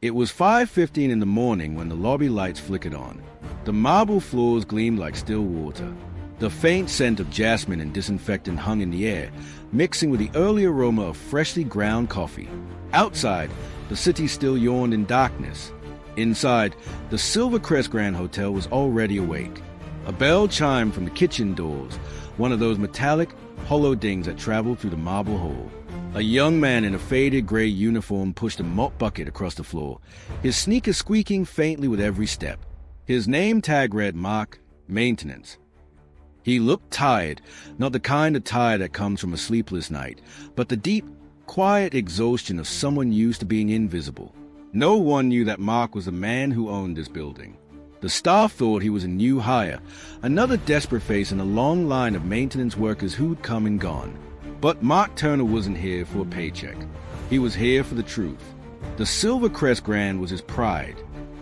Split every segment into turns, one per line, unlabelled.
It was 5:15 in the morning when the lobby lights flickered on. The marble floors gleamed like still water. The faint scent of jasmine and disinfectant hung in the air, mixing with the early aroma of freshly ground coffee. Outside, the city still yawned in darkness. Inside, the Silvercrest Grand Hotel was already awake. A bell chimed from the kitchen doors, one of those metallic, hollow dings that traveled through the marble hall. A young man in a faded gray uniform pushed a mop bucket across the floor, his sneakers squeaking faintly with every step. His name tag read Mark, Maintenance. He looked tired, not the kind of tired that comes from a sleepless night, but the deep, quiet exhaustion of someone used to being invisible. No one knew that Mark was the man who owned this building. The staff thought he was a new hire, another desperate face in a long line of maintenance workers who'd come and gone. But Mark Turner wasn't here for a paycheck. He was here for the truth. The Silvercrest Grand was his pride.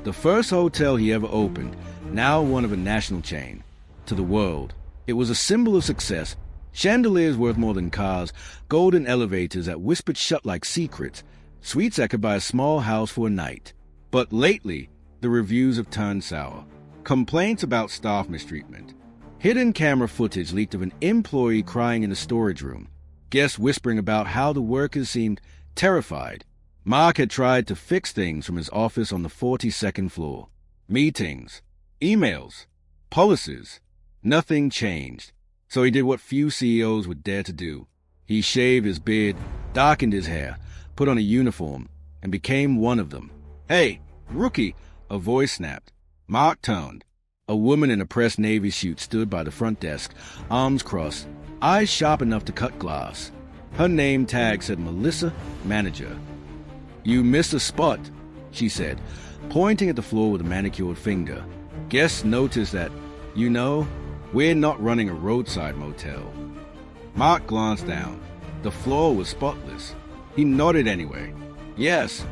The first hotel he ever opened, now one of a national chain. To the world, it was a symbol of success. Chandeliers worth more than cars, golden elevators that whispered shut like secrets, suites that could buy a small house for a night. But lately, the reviews have turned sour. Complaints about staff mistreatment. Hidden camera footage leaked of an employee crying in the storage room. Guests whispering about how the workers seemed terrified. Mark had tried to fix things from his office on the 42nd floor. Meetings, emails, policies. Nothing changed. So he did what few CEOs would dare to do. He shaved his beard, darkened his hair, put on a uniform, and became one of them. "Hey, rookie," a voice snapped. Mark turned. A woman in a pressed navy suit stood by the front desk, arms crossed, eyes sharp enough to cut glass. Her name tag said Melissa, manager. "You missed a spot," she said, pointing at the floor with a manicured finger. Guests noticed that, we're not running a roadside motel. Mark glanced down. The floor was spotless. He nodded anyway. "Yes."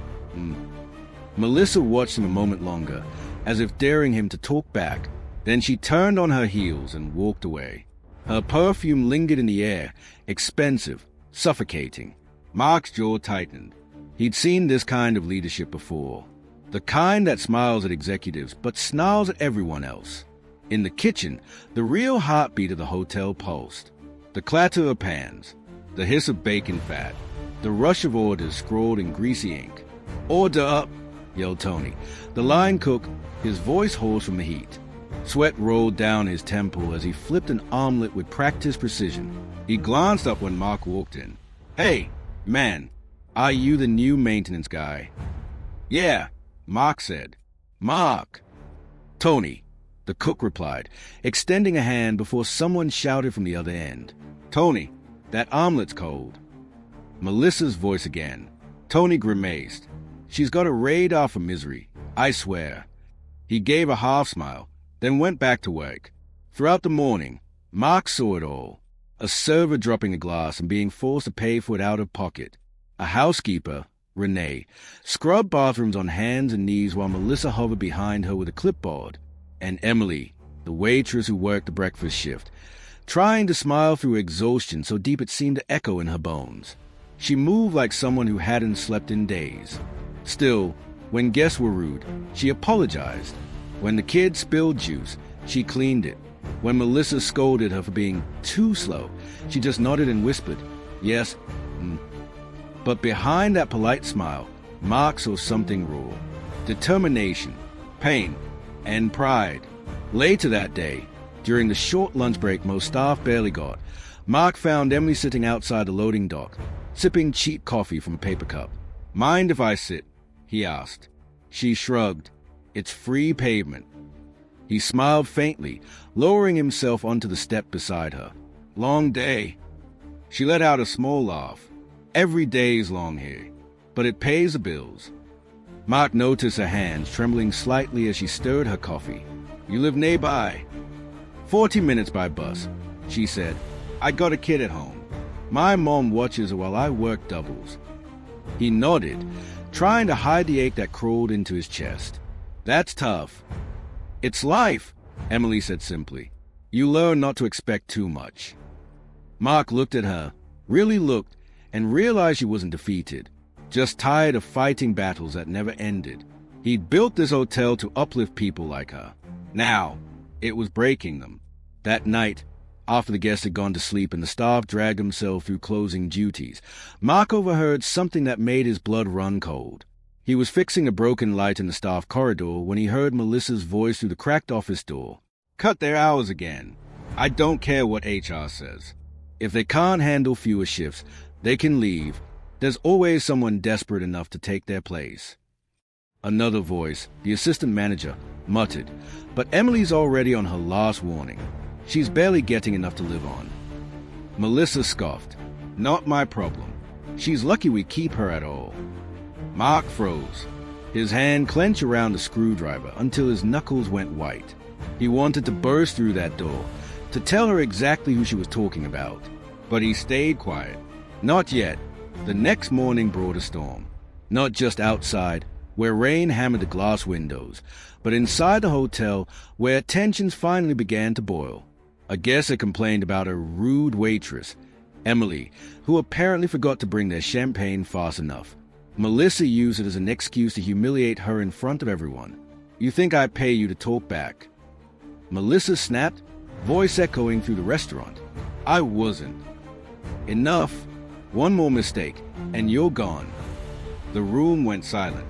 Melissa watched him a moment longer, as if daring him to talk back. Then she turned on her heels and walked away. Her perfume lingered in the air, expensive, suffocating. Mark's jaw tightened. He'd seen this kind of leadership before. The kind that smiles at executives but snarls at everyone else. In the kitchen, the real heartbeat of the hotel pulsed. The clatter of pans, the hiss of bacon fat, the rush of orders scrawled in greasy ink. "Order up," yelled Tony. The line cook, his voice hoarse from the heat. Sweat rolled down his temple as he flipped an omelet with practiced precision. He glanced up when Mark walked in. "Hey, man, are you the new maintenance guy?" "Yeah," Mark said. "Mark." "Tony," the cook replied, extending a hand before someone shouted from the other end. "Tony, that omelet's cold." Melissa's voice again. Tony grimaced. "She's got a radar for misery, I swear." He gave a half smile, then went back to work. Throughout the morning, Mark saw it all. A server dropping a glass and being forced to pay for it out of pocket. A housekeeper, Renee, scrubbed bathrooms on hands and knees while Melissa hovered behind her with a clipboard. And Emily, the waitress who worked the breakfast shift, trying to smile through exhaustion so deep it seemed to echo in her bones. She moved like someone who hadn't slept in days. Still, when guests were rude, she apologized. When the kids spilled juice, she cleaned it. When Melissa scolded her for being too slow, she just nodded and whispered, "Yes." But behind that polite smile, Mark saw something raw. Determination, pain, and pride. Later that day, during the short lunch break most staff barely got, Mark found Emily sitting outside the loading dock, sipping cheap coffee from a paper cup. "Mind if I sit?" he asked. She shrugged. "It's free pavement." He smiled faintly, lowering himself onto the step beside her. "Long day." She let out a small laugh. "Every day's long here, but it pays the bills." Mark noticed her hands trembling slightly as she stirred her coffee. "You live nearby?" 40 minutes by bus, she said. "I got a kid at home. My mom watches her while I work doubles." He nodded, trying to hide the ache that crawled into his chest. "That's tough." "It's life," Emily said simply. "You learn not to expect too much." Mark looked at her, really looked, and realized she wasn't defeated. just tired of fighting battles that never ended. He'd built this hotel to uplift people like her. Now, it was breaking them. That night, after the guests had gone to sleep and the staff dragged themselves through closing duties, Mark overheard something that made his blood run cold. He was fixing a broken light in the staff corridor when he heard Melissa's voice through the cracked office door. "Cut their hours again. I don't care what HR says. If they can't handle fewer shifts, they can leave. There's always someone desperate enough to take their place." Another voice, the assistant manager, muttered, "But Emily's already on her last warning. She's barely getting enough to live on." Melissa scoffed. "Not my problem. She's lucky we keep her at all." Mark froze. His hand clenched around the screwdriver until his knuckles went white. He wanted to burst through that door, to tell her exactly who she was talking about. But he stayed quiet. Not yet. The next morning brought a storm. Not just outside, where rain hammered the glass windows, but inside the hotel, where tensions finally began to boil. A guest had complained about a rude waitress, Emily, who apparently forgot to bring their champagne fast enough. Melissa used it as an excuse to humiliate her in front of everyone. "You think I pay you to talk back?" Melissa snapped, voice echoing through the restaurant. "I wasn't." "Enough. One more mistake, and you're gone." The room went silent.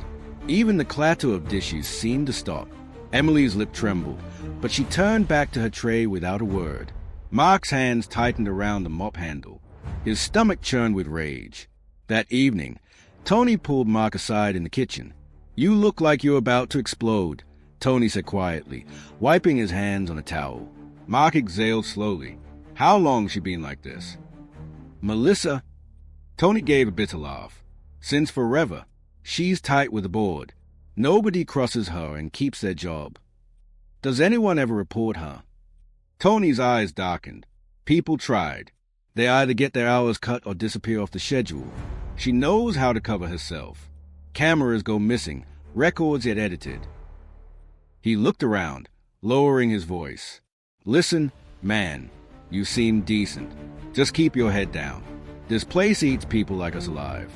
Even the clatter of dishes seemed to stop. Emily's lip trembled, but she turned back to her tray without a word. Mark's hands tightened around the mop handle. His stomach churned with rage. That evening, Tony pulled Mark aside in the kitchen. "You look like you're about to explode," Tony said quietly, wiping his hands on a towel. Mark exhaled slowly. "How long's she been like this?" "Melissa..." Tony gave a bitter laugh. "Since forever. She's tight with the board. Nobody crosses her and keeps their job." "Does anyone ever report her?" Tony's eyes darkened. "People tried. They either get their hours cut or disappear off the schedule. She knows how to cover herself. Cameras go missing, records get edited." He looked around, lowering his voice. "Listen, man, you seem decent. Just keep your head down. This place eats people like us alive."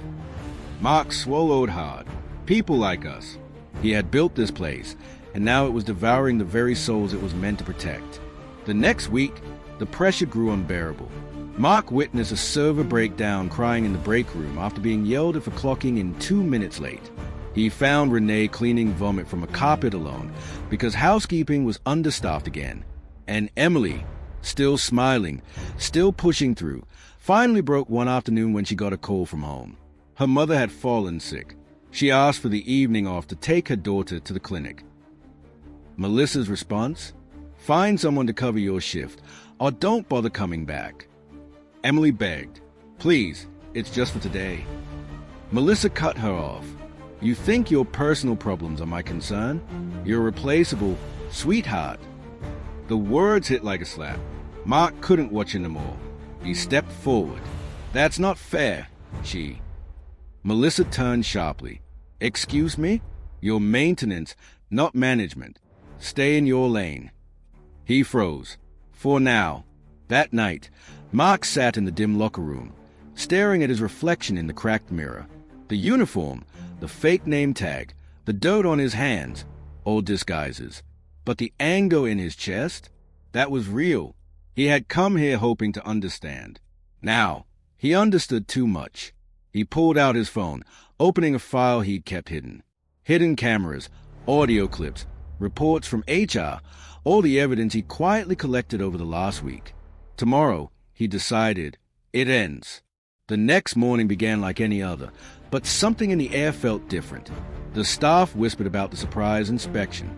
Mark swallowed hard. People like us. He had built this place, and now it was devouring the very souls it was meant to protect. The next week, the pressure grew unbearable. Mark witnessed a server break down crying in the break room after being yelled at for clocking in 2 minutes late. He found Renee cleaning vomit from a carpet alone because housekeeping was understaffed again. And Emily, still smiling, still pushing through, finally broke one afternoon when she got a call from home. Her mother had fallen sick. She asked for the evening off to take her daughter to the clinic. Melissa's response? "Find someone to cover your shift, or don't bother coming back." Emily begged, "Please, it's just for today." Melissa cut her off. "You think your personal problems are my concern? You're replaceable, sweetheart." The words hit like a slap. Mark couldn't watch anymore. He stepped forward. "That's not fair," she. Melissa turned sharply. "Excuse me? You're maintenance, not management. Stay in your lane." He froze. For now. That night, Mark sat in the dim locker room, staring at his reflection in the cracked mirror. The uniform, the fake name tag, the dirt on his hands, all disguises. But the anger in his chest, that was real. He had come here hoping to understand. Now, he understood too much. He pulled out his phone, opening a file he'd kept hidden. Hidden cameras, audio clips, reports from HR, all the evidence he quietly collected over the last week. Tomorrow, he decided, it ends. The next morning began like any other, but something in the air felt different. The staff whispered about the surprise inspection.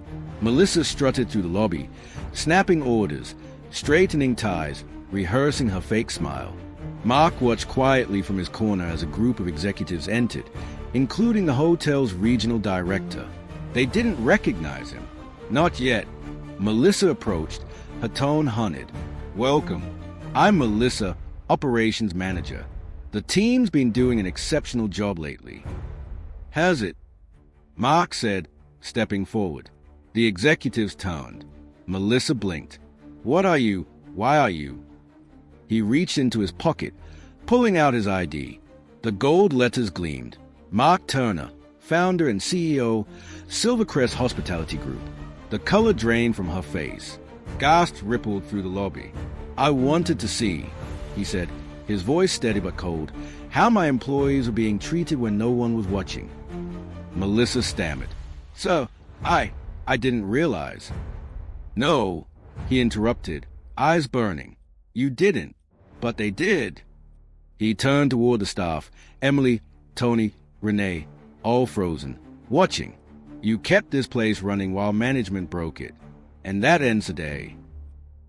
Melissa strutted through the lobby, snapping orders, straightening ties, rehearsing her fake smile. Mark watched quietly from his corner as a group of executives entered, including the hotel's regional director. They didn't recognize him. Not yet. Melissa approached, her tone haunted. "Welcome. I'm Melissa, operations manager. The team's been doing an exceptional job lately." "Has it?" Mark said, stepping forward. The executives turned. Melissa blinked. "What are you? Why are you?" He reached into his pocket, pulling out his ID. The gold letters gleamed. Mark Turner, founder and CEO, Silvercrest Hospitality Group. The color drained from her face. Gasps rippled through the lobby. "I wanted to see," he said, his voice steady but cold, "how my employees were being treated when no one was watching." Melissa stammered. "Sir, I didn't realize." "No," he interrupted, eyes burning. "You didn't, but they did." He turned toward the staff, Emily, Tony, Renee, all frozen, watching. "You kept this place running while management broke it, and that ends the day."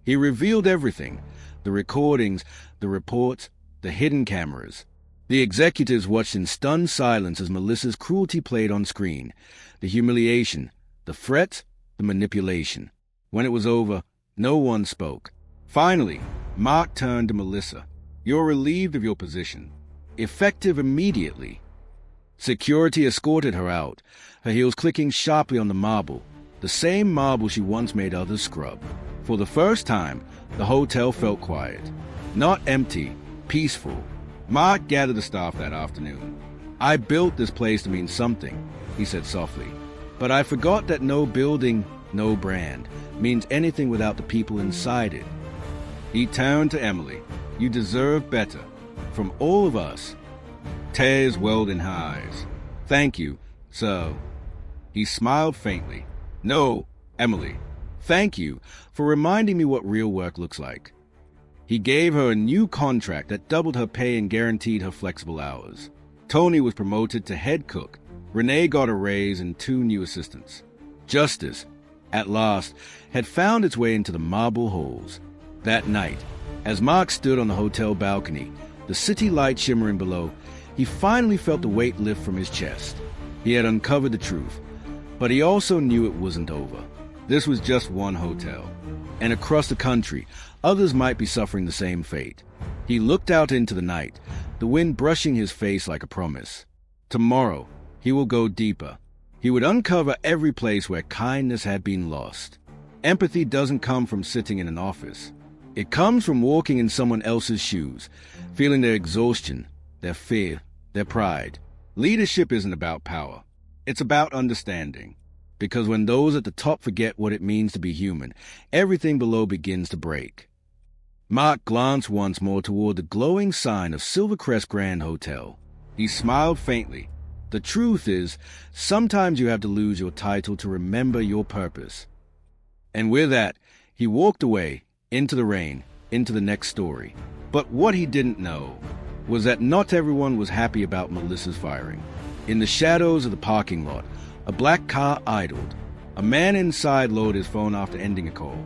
He revealed everything, the recordings, the reports, the hidden cameras. The executives watched in stunned silence as Melissa's cruelty played on screen, the humiliation, the threats, the manipulation. When it was over, no one spoke. Finally, Mark turned to Melissa. "You're relieved of your position. Effective immediately." Security escorted her out, her heels clicking sharply on the marble, the same marble she once made others scrub. For the first time, the hotel felt quiet. Not empty, peaceful. Mark gathered the staff that afternoon. "I built this place to mean something," he said softly. "But I forgot that no building, no brand, means anything without the people inside it." He turned to Emily. "You deserve better. From all of us." Tears welled in her eyes. "Thank you, sir." He smiled faintly. "No, Emily. Thank you for reminding me what real work looks like." He gave her a new contract that doubled her pay and guaranteed her flexible hours. Tony was promoted to head cook. Renee got a raise and 2 new assistants. Justice, at last, had found its way into the marble halls. That night, as Mark stood on the hotel balcony, the city light shimmering below, he finally felt the weight lift from his chest. He had uncovered the truth, but he also knew it wasn't over. This was just one hotel, and across the country, others might be suffering the same fate. He looked out into the night, the wind brushing his face like a promise. Tomorrow, he will go deeper. He would uncover every place where kindness had been lost. Empathy doesn't come from sitting in an office. It comes from walking in someone else's shoes, feeling their exhaustion, their fear, their pride. Leadership isn't about power. It's about understanding. Because when those at the top forget what it means to be human, everything below begins to break. Mark glanced once more toward the glowing sign of Silvercrest Grand Hotel. He smiled faintly. The truth is, sometimes you have to lose your title to remember your purpose. And with that, he walked away, into the rain, into the next story. But what he didn't know was that not everyone was happy about Melissa's firing. In the shadows of the parking lot, a black car idled. A man inside loaded his phone after ending a call.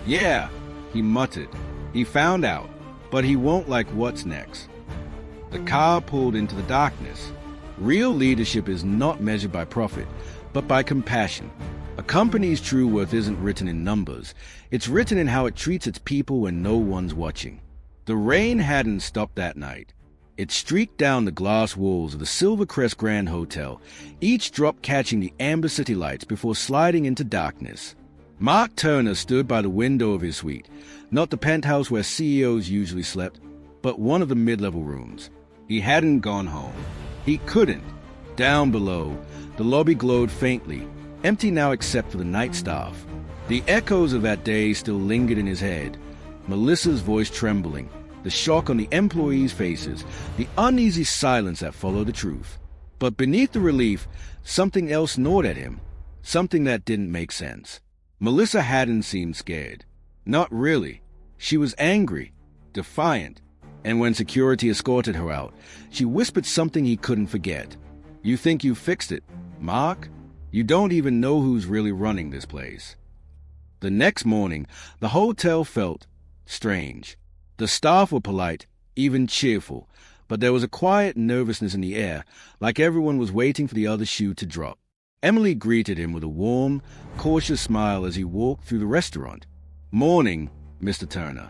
"Yeah," he muttered. He found out, but he won't like what's next. The car pulled into the darkness. Real leadership is not measured by profit, but by compassion. A company's true worth isn't written in numbers. It's written in how it treats its people when no one's watching. The rain hadn't stopped that night. It streaked down the glass walls of the Silvercrest Grand Hotel, each drop catching the amber city lights before sliding into darkness. Mark Turner stood by the window of his suite, not the penthouse where CEOs usually slept, but one of the mid-level rooms. He hadn't gone home. He couldn't. Down below, the lobby glowed faintly, empty now except for the night staff. The echoes of that day still lingered in his head, Melissa's voice trembling, the shock on the employees' faces, the uneasy silence that followed the truth. But beneath the relief, something else gnawed at him, something that didn't make sense. Melissa hadn't seemed scared. Not really. She was angry, defiant, and when security escorted her out, she whispered something he couldn't forget. "You think you fixed it, Mark? You don't even know who's really running this place." The next morning, the hotel felt strange. The staff were polite, even cheerful, but there was a quiet nervousness in the air, like everyone was waiting for the other shoe to drop. Emily greeted him with a warm, cautious smile as he walked through the restaurant. "Morning, Mr. Turner."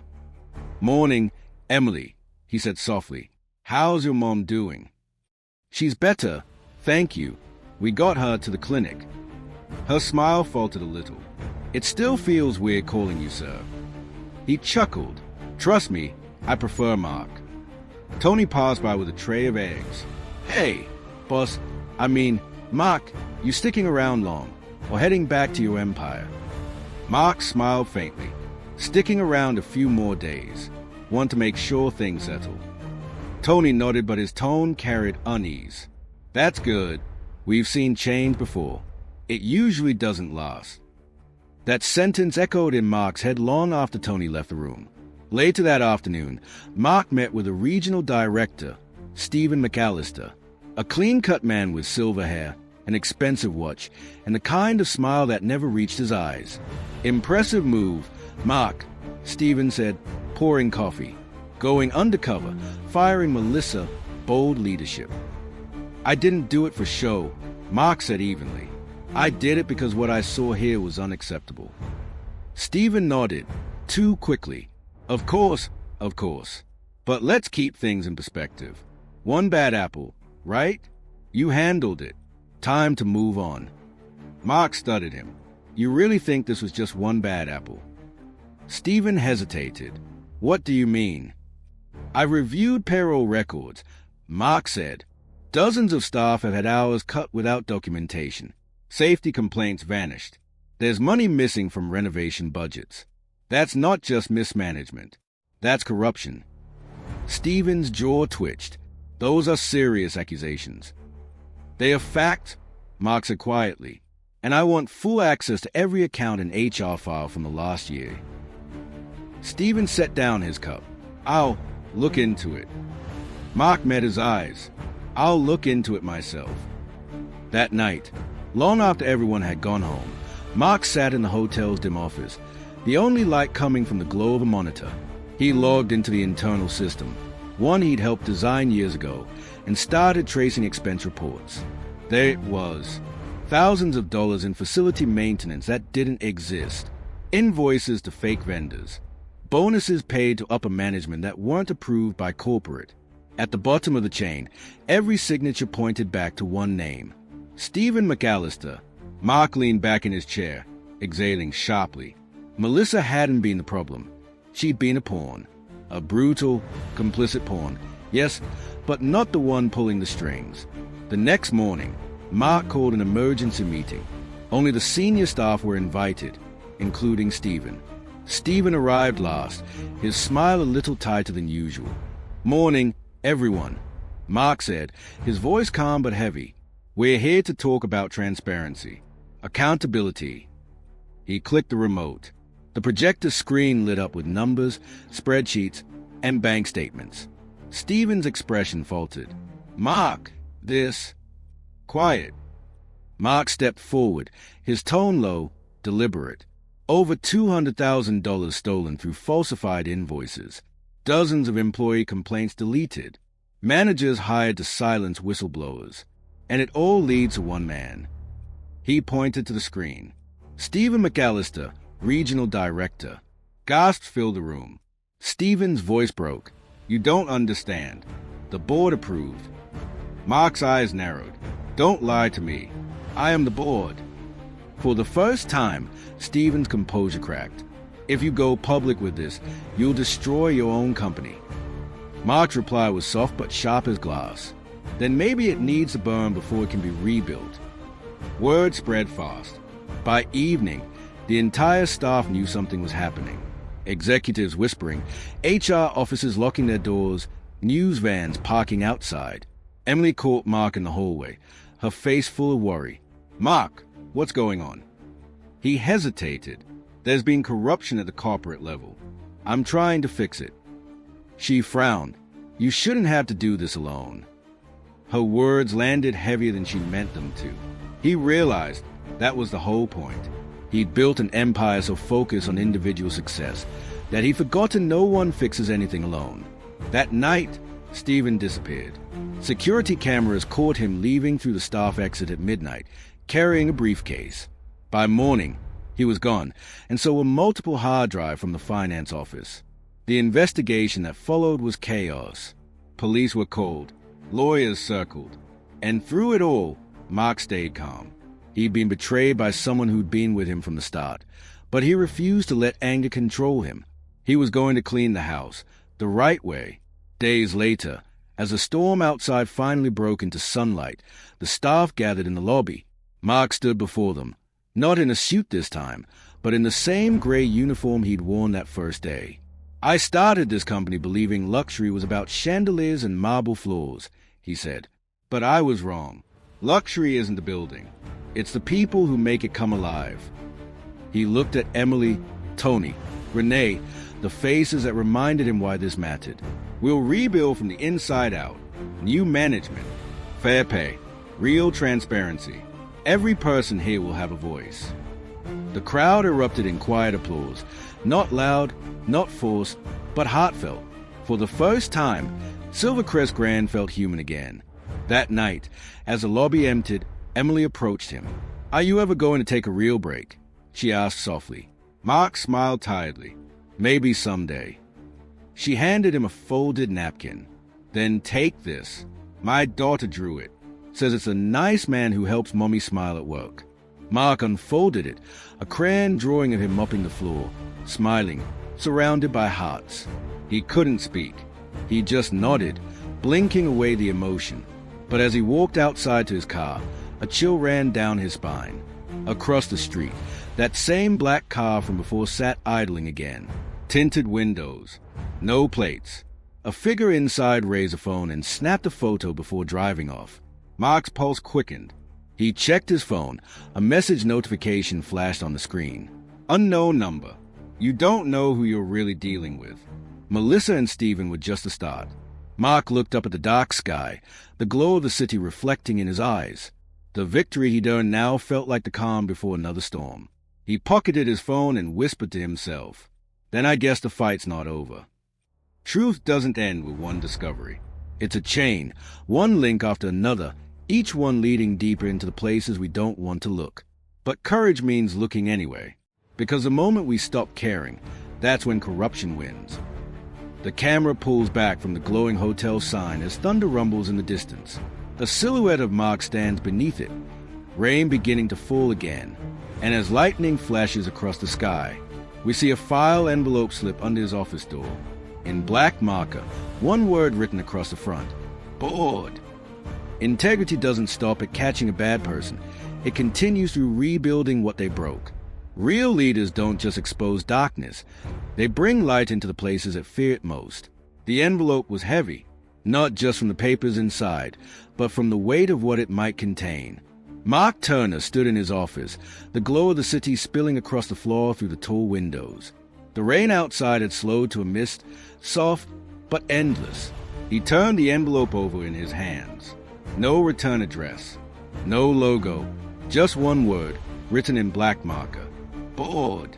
"Morning, Emily," he said softly. "How's your mom doing?" "She's better, thank you. We got her to the clinic." Her smile faltered a little. "It still feels weird calling you sir." He chuckled. "Trust me, I prefer Mark." Tony passed by with a tray of eggs. "Hey, boss, I mean, Mark, you sticking around long, or heading back to your empire? Mark smiled faintly. Sticking around a few more days. Want to make sure things settle. Tony nodded, but his tone carried unease. That's good. We've seen change before. It usually doesn't last. That sentence echoed in Mark's head long after Tony left the room. Later that afternoon, Mark met with a regional director, Stephen McAllister, a clean-cut man with silver hair, an expensive watch, and the kind of smile that never reached his eyes. Impressive move, Mark, Stephen said, pouring coffee. Going undercover, firing Melissa, bold leadership. I didn't do it for show, Mark said evenly. I did it because what I saw here was unacceptable. Stephen nodded, too quickly. Of course. But let's keep things in perspective. One bad apple, right? You handled it. Time to move on. Mark studied him. You really think this was just one bad apple? Stephen hesitated. What do you mean? I've reviewed payroll records, Mark said. Dozens of staff have had hours cut without documentation. Safety complaints vanished. There's money missing from renovation budgets. That's not just mismanagement. That's corruption. Stephen's jaw twitched. Those are serious accusations. They are fact, Mark said quietly, and I want full access to every account and HR file from the last year. Stephen set down his cup. I'll look into it. Mark met his eyes. I'll look into it myself. That night, long after everyone had gone home, Mark sat in the hotel's dim office, the only light coming from the glow of a monitor. He logged into the internal system, one he'd helped design years ago, and started tracing expense reports. There it was. Thousands of dollars in facility maintenance that didn't exist. Invoices to fake vendors. Bonuses paid to upper management that weren't approved by corporate. At the bottom of the chain, every signature pointed back to one name. Stephen McAllister. Mark leaned back in his chair, exhaling sharply. Melissa hadn't been the problem. She'd been a pawn. A brutal, complicit pawn. Yes, but not the one pulling the strings. The next morning, Mark called an emergency meeting. Only the senior staff were invited, including Stephen. Stephen arrived last, his smile a little tighter than usual. Morning, everyone, Mark said, his voice calm but heavy. We're here to talk about transparency, accountability. He clicked the remote. The projector screen lit up with numbers, spreadsheets, and bank statements. Stephen's expression faltered. Mark, this... Quiet. Mark stepped forward, his tone low, deliberate. Over $200,000 stolen through falsified invoices. Dozens of employee complaints deleted. Managers hired to silence whistleblowers. And it all leads to one man. He pointed to the screen. Stephen McAllister, regional director. Gasps filled the room. Stephen's voice broke. You don't understand. The board approved. Mark's eyes narrowed. Don't lie to me. I am the board. For the first time, Stephen's composure cracked. If you go public with this, you'll destroy your own company. Mark's reply was soft but sharp as glass. Then maybe it needs to burn before it can be rebuilt. Word spread fast. By evening, the entire staff knew something was happening. Executives whispering, HR offices locking their doors, news vans parking outside. Emily caught Mark in the hallway, her face full of worry. Mark, what's going on? He hesitated. There's been corruption at the corporate level. I'm trying to fix it. She frowned. You shouldn't have to do this alone. Her words landed heavier than she meant them to. He realized that was the whole point. He'd built an empire so focused on individual success that he'd forgotten no one fixes anything alone. That night, Stephen disappeared. Security cameras caught him leaving through the staff exit at midnight, carrying a briefcase. By morning, he was gone, and so were multiple hard drives from the finance office. The investigation that followed was chaos. Police were called, lawyers circled, and through it all, Mark stayed calm. He'd been betrayed by someone who'd been with him from the start, but he refused to let anger control him. He was going to clean the house, the right way. Days later, As the storm outside finally broke into sunlight, the staff gathered in the lobby. Mark stood before them, not in a suit this time, but in the same gray uniform he'd worn that first day. "I started this company believing luxury was about chandeliers and marble floors," he said. "But I was wrong. Luxury isn't the building. It's the people who make it come alive." He looked at Emily, Tony, Renee, the faces that reminded him why this mattered. "We'll rebuild from the inside out. New management, fair pay, real transparency. Every person here will have a voice." The crowd erupted in quiet applause, not loud, not forced, but heartfelt. For the first time, Silvercrest Grand felt human again. That night, as the lobby emptied, Emily approached him. "Are you ever going to take a real break?" she asked softly. Mark smiled tiredly. "Maybe someday." She handed him a folded napkin. "Then take this. My daughter drew it. Says it's a nice man who helps Mommy smile at work." Mark unfolded it, a crayon drawing of him mopping the floor, smiling, surrounded by hearts. He couldn't speak. He just nodded, blinking away the emotion. But as he walked outside to his car, a chill ran down his spine. Across the street, that same black car from before sat idling again. Tinted windows, no plates. A figure inside raised a phone and snapped a photo before driving off. Mark's pulse quickened. He checked his phone. A message notification flashed on the screen. "Unknown number. You don't know who you're really dealing with." Melissa and Stephen were just a start. Mark looked up at the dark sky, the glow of the city reflecting in his eyes. The victory he'd earned now felt like the calm before another storm. He pocketed his phone and whispered to himself, "Then I guess the fight's not over." Truth doesn't end with one discovery. It's a chain, one link after another, each one leading deeper into the places we don't want to look. But courage means looking anyway, because the moment we stop caring, that's when corruption wins. The camera pulls back from the glowing hotel sign as thunder rumbles in the distance. The silhouette of Mark stands beneath it, rain beginning to fall again, and as lightning flashes across the sky, we see a file envelope slip under his office door. In black marker, one word written across the front: bored. Integrity doesn't stop at catching a bad person. It continues through rebuilding what they broke. Real leaders don't just expose darkness. They bring light into the places that fear it most. The envelope was heavy, not just from the papers inside, but from the weight of what it might contain. Mark Turner stood in his office, the glow of the city spilling across the floor through the tall windows. The rain outside had slowed to a mist, soft but endless. He turned the envelope over in his hands. No return address, no logo, just one word, written in black marker: bored.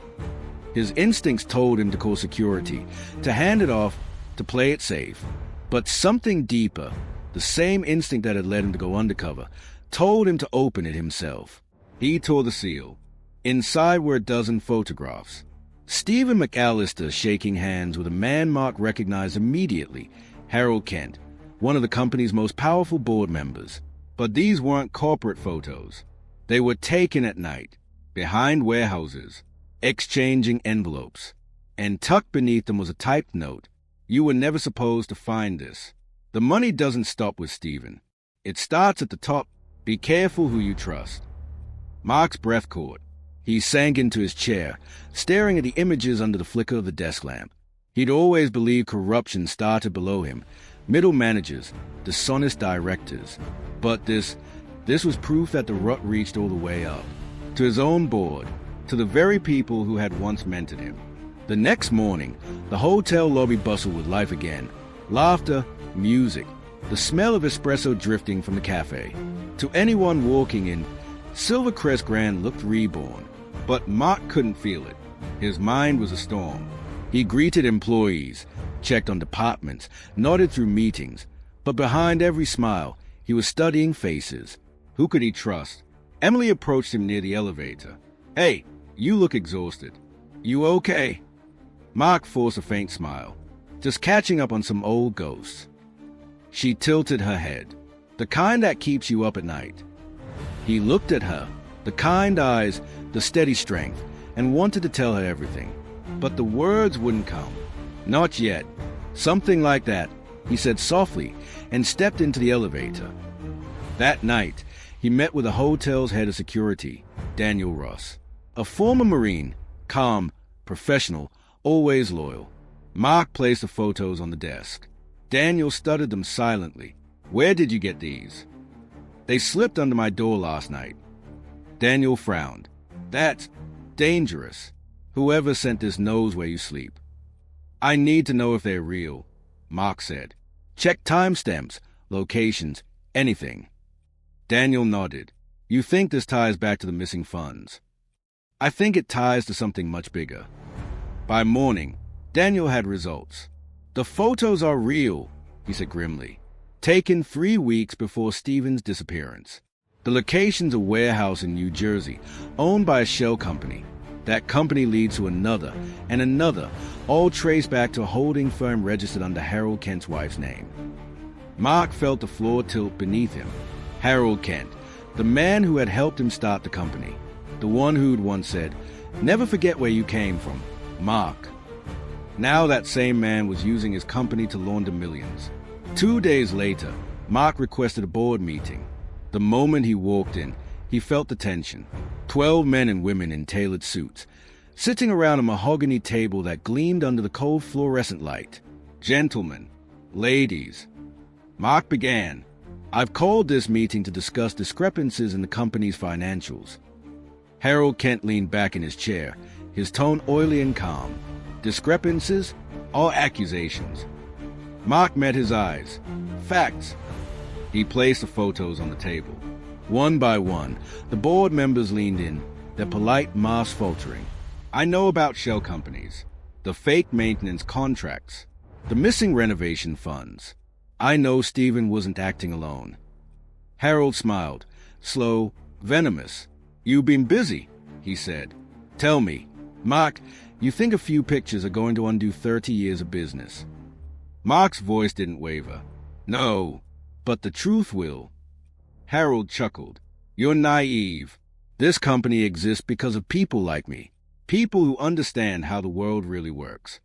His instincts told him to call security, to hand it off, to play it safe. But something deeper, the same instinct that had led him to go undercover, told him to open it himself. He tore the seal. Inside were a dozen photographs. Stephen McAllister shaking hands with a man Mark recognized immediately, Harold Kent, one of the company's most powerful board members. But these weren't corporate photos. They were taken at night, behind warehouses, exchanging envelopes. And tucked beneath them was a typed note: "You were never supposed to find this." The money doesn't stop with Stephen. It starts at the top. Be careful who you trust. Mark's breath caught. He sank into his chair, staring at the images under the flicker of the desk lamp. He'd always believed corruption started below him, middle managers, dishonest directors. But this was proof that the rut reached all the way up, to his own board, to the very people who had once mentored him. The next morning, the hotel lobby bustled with life again. Laughter, music, the smell of espresso drifting from the cafe. To anyone walking in, Silvercrest Grand looked reborn. But Mark couldn't feel it. His mind was a storm. He greeted employees, checked on departments, nodded through meetings. But behind every smile, he was studying faces. Who could he trust? Emily approached him near the elevator. "Hey, you look exhausted. You okay?" Mark forced a faint smile. "Just catching up on some old ghosts." She tilted her head. "The kind that keeps you up at night." He looked at her, the kind eyes, the steady strength, and wanted to tell her everything. But the words wouldn't come. "Not yet. Something like that," he said softly, and stepped into the elevator. That night, he met with the hotel's head of security, Daniel Ross, a former Marine, calm, professional, always loyal. Mark placed the photos on the desk. Daniel studied them silently. "Where did you get these?" "They slipped under my door last night." Daniel frowned. "That's dangerous. Whoever sent this knows where you sleep." "I need to know if they're real," Mark said. "Check timestamps, locations, anything." Daniel nodded. "You think this ties back to the missing funds?" "I think it ties to something much bigger." By morning, Daniel had results. "The photos are real," he said grimly. "Taken 3 weeks before Stephen's disappearance. The location's a warehouse in New Jersey, owned by a shell company. That company leads to another, and another, all traced back to a holding firm registered under Harold Kent's wife's name." Mark felt the floor tilt beneath him. Harold Kent, the man who had helped him start the company. The one who'd once said, "Never forget where you came from, Mark." Now that same man was using his company to launder millions. 2 days later, Mark requested a board meeting. The moment he walked in, he felt the tension. 12 men and women in tailored suits, sitting around a mahogany table that gleamed under the cold fluorescent light. "Gentlemen, ladies," Mark began, "I've called this meeting to discuss discrepancies in the company's financials." Harold Kent leaned back in his chair, his tone oily and calm. "Discrepancies or accusations?" Mark met his eyes. "Facts." He placed the photos on the table. One by one, the board members leaned in, their polite masks faltering. "I know about shell companies, the fake maintenance contracts, the missing renovation funds. I know Stephen wasn't acting alone." Harold smiled, slow, venomous. "You've been busy," he said. "Tell me, Mark, you think a few pictures are going to undo 30 years of business?" Mark's voice didn't waver. "No, but the truth will." Harold chuckled. "You're naive. This company exists because of people like me, people who understand how the world really works."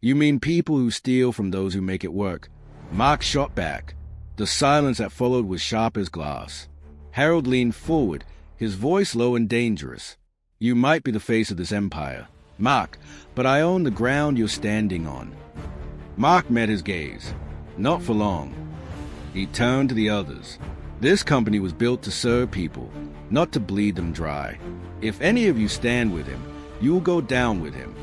"You mean people who steal from those who make it work?" Mark shot back. The silence that followed was sharp as glass. Harold leaned forward, his voice low and dangerous. "You might be the face of this empire, Mark, but I own the ground you're standing on." Mark met his gaze. Not for long. He turned to the others. "This company was built to serve people, not to bleed them dry. If any of you stand with him, you will go down with him."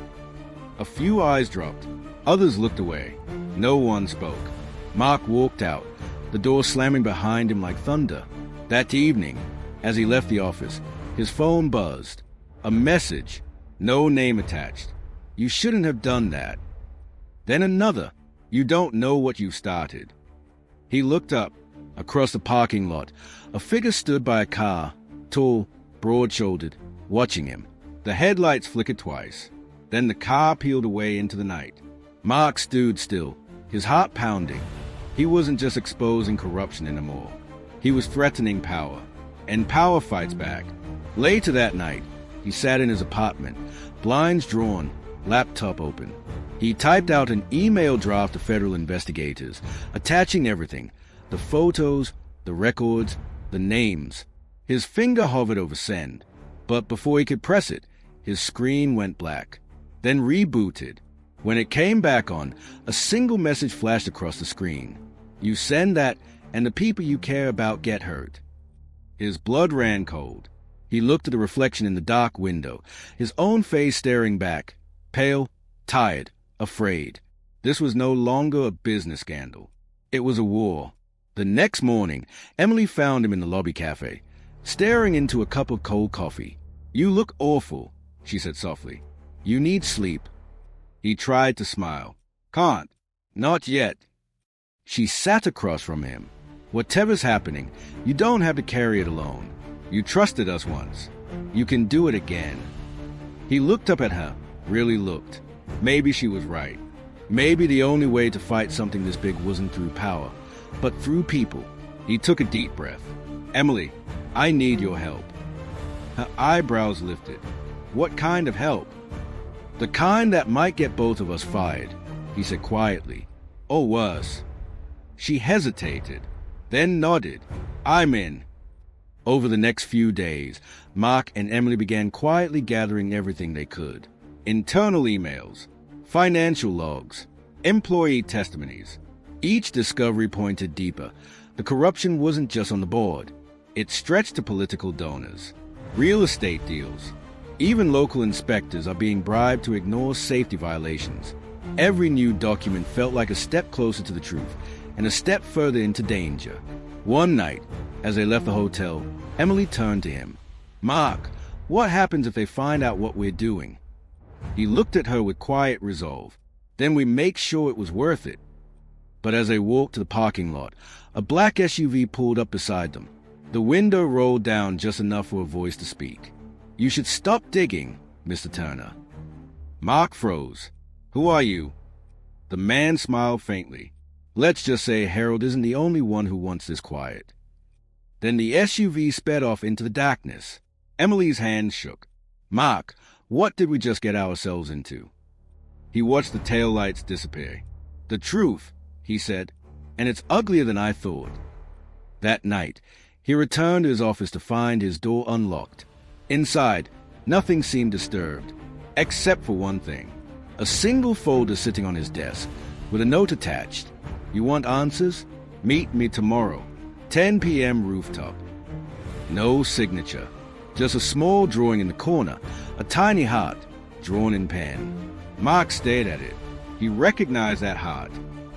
A few eyes dropped. Others looked away. No one spoke. Mark walked out, the door slamming behind him like thunder. That evening, as he left the office, his phone buzzed. A message, no name attached. "You shouldn't have done that." Then another, "You don't know what you've started." He looked up. Across the parking lot, a figure stood by a car, tall, broad-shouldered, watching him. The headlights flickered twice. Then the car peeled away into the night. Mark stood still, his heart pounding. He wasn't just exposing corruption anymore. He was threatening power. And power fights back. Later that night, he sat in his apartment, blinds drawn, laptop open. He typed out an email draft to federal investigators, attaching everything. The photos, the records, the names. His finger hovered over send, but before he could press it, his screen went black, then rebooted. When it came back on, a single message flashed across the screen. "You send that, and the people you care about get hurt." His blood ran cold. He looked at the reflection in the dark window, his own face staring back, pale, tired, afraid. This was no longer a business scandal. It was a war. The next morning, Emily found him in the lobby cafe, staring into a cup of cold coffee. "You look awful," she said softly. "You need sleep." He tried to smile. "Can't. Not yet." She sat across from him. "Whatever's happening, you don't have to carry it alone. You trusted us once. You can do it again." He looked up at her, really looked. Maybe she was right. Maybe the only way to fight something this big wasn't through power, but through people. He took a deep breath. "Emily, I need your help." Her eyebrows lifted. "What kind of help?" "The kind that might get both of us fired," he said quietly. "Or worse." She hesitated, then nodded. "I'm in." Over the next few days, Mark and Emily began quietly gathering everything they could. Internal emails, financial logs, employee testimonies. Each discovery pointed deeper. The corruption wasn't just on the board. It stretched to political donors, real estate deals. Even local inspectors are being bribed to ignore safety violations. Every new document felt like a step closer to the truth and a step further into danger. One night, as they left the hotel, Emily turned to him. "Mark, what happens if they find out what we're doing?" He looked at her with quiet resolve. "Then we make sure it was worth it." But as they walked to the parking lot, a black SUV pulled up beside them. The window rolled down just enough for a voice to speak. "You should stop digging, Mr. Turner." Mark froze. "Who are you?" The man smiled faintly. "Let's just say Harold isn't the only one who wants this quiet." Then the SUV sped off into the darkness. Emily's hand shook. "Mark, what did we just get ourselves into?" He watched the taillights disappear. "The truth," he said, "and it's uglier than I thought." That night, he returned to his office to find his door unlocked. Inside, nothing seemed disturbed, except for one thing. A single folder sitting on his desk, with a note attached. "You want answers? Meet me tomorrow, 10 p.m. rooftop." No signature, just a small drawing in the corner, a tiny heart, drawn in pen. Mark stared at it. He recognized that heart.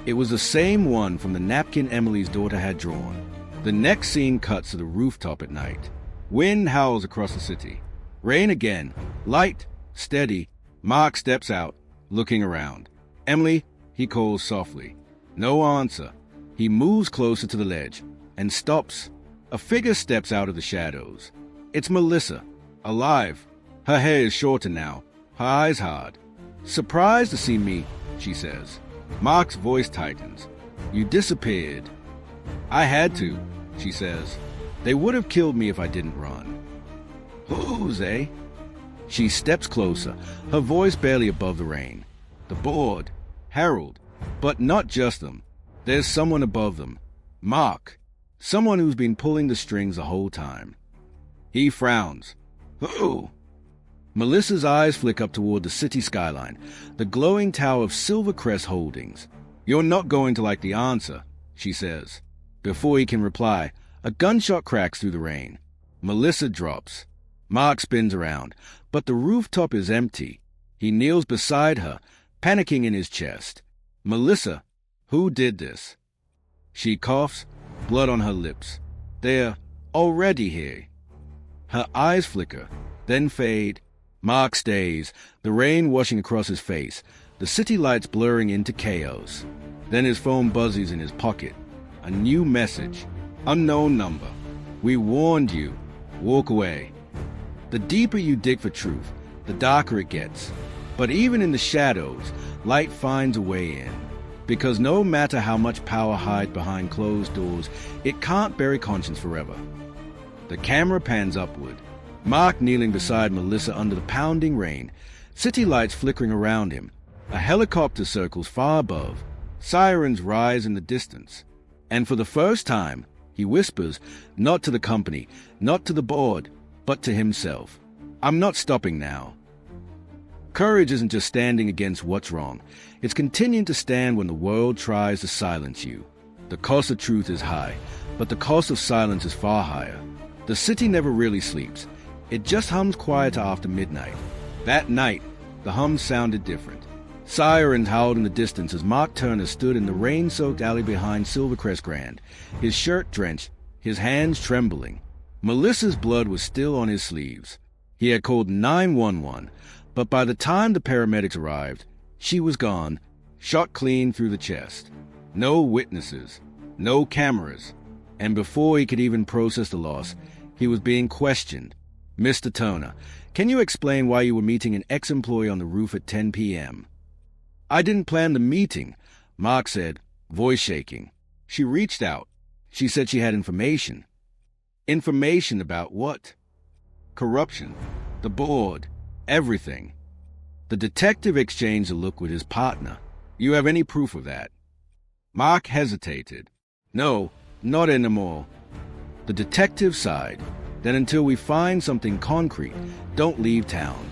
It was the same one from the napkin Emily's daughter had drawn. The next scene cuts to the rooftop at night. Wind howls across the city. Rain again. Light, steady. Mark steps out, looking around. "Emily," he calls softly. No answer. He moves closer to the ledge and stops. A figure steps out of the shadows. It's Melissa, alive. Her hair is shorter now, her eyes hard. "Surprised to see me," she says. Mark's voice tightens. "You disappeared." "I had to," she says. "They would have killed me if I didn't run." "Who's, eh?" She steps closer, her voice barely above the rain. "The board. Harold. But not just them. There's someone above them. Mark. Someone who's been pulling the strings the whole time." He frowns. "Who?" Melissa's eyes flick up toward the city skyline, the glowing tower of Silvercrest Holdings. "You're not going to like the answer," she says. Before he can reply, a gunshot cracks through the rain. Melissa drops. Mark spins around, but the rooftop is empty. He kneels beside her, panicking in his chest. "Melissa, who did this?" She coughs, blood on her lips. "They're already here." Her eyes flicker, then fade. Mark stays, the rain washing across his face, the city lights blurring into chaos. Then his phone buzzes in his pocket. A new message. Unknown number. "We warned you. Walk away." The deeper you dig for truth, the darker it gets. But even in the shadows, light finds a way in. Because no matter how much power hides behind closed doors, it can't bury conscience forever. The camera pans upward. Mark kneeling beside Melissa under the pounding rain, city lights flickering around him. A helicopter circles far above. Sirens rise in the distance. And for the first time, he whispers, not to the company, not to the board, but to himself. "I'm not stopping now." Courage isn't just standing against what's wrong. It's continuing to stand when the world tries to silence you. The cost of truth is high, but the cost of silence is far higher. The city never really sleeps. It just hums quieter after midnight. That night, the hum sounded different. Sirens howled in the distance as Mark Turner stood in the rain-soaked alley behind Silvercrest Grand, his shirt drenched, his hands trembling. Melissa's blood was still on his sleeves. He had called 911, but by the time the paramedics arrived, she was gone, shot clean through the chest. No witnesses, no cameras, and before he could even process the loss, he was being questioned. "Mr. Turner, can you explain why you were meeting an ex-employee on the roof at 10 p.m.? "I didn't plan the meeting," Mark said, voice shaking. "She reached out. She said she had information." "Information about what?" "Corruption. The board. Everything." The detective exchanged a look with his partner. "You have any proof of that?" Mark hesitated. No, not anymore. The detective sighed. Then until we find something concrete, don't leave town.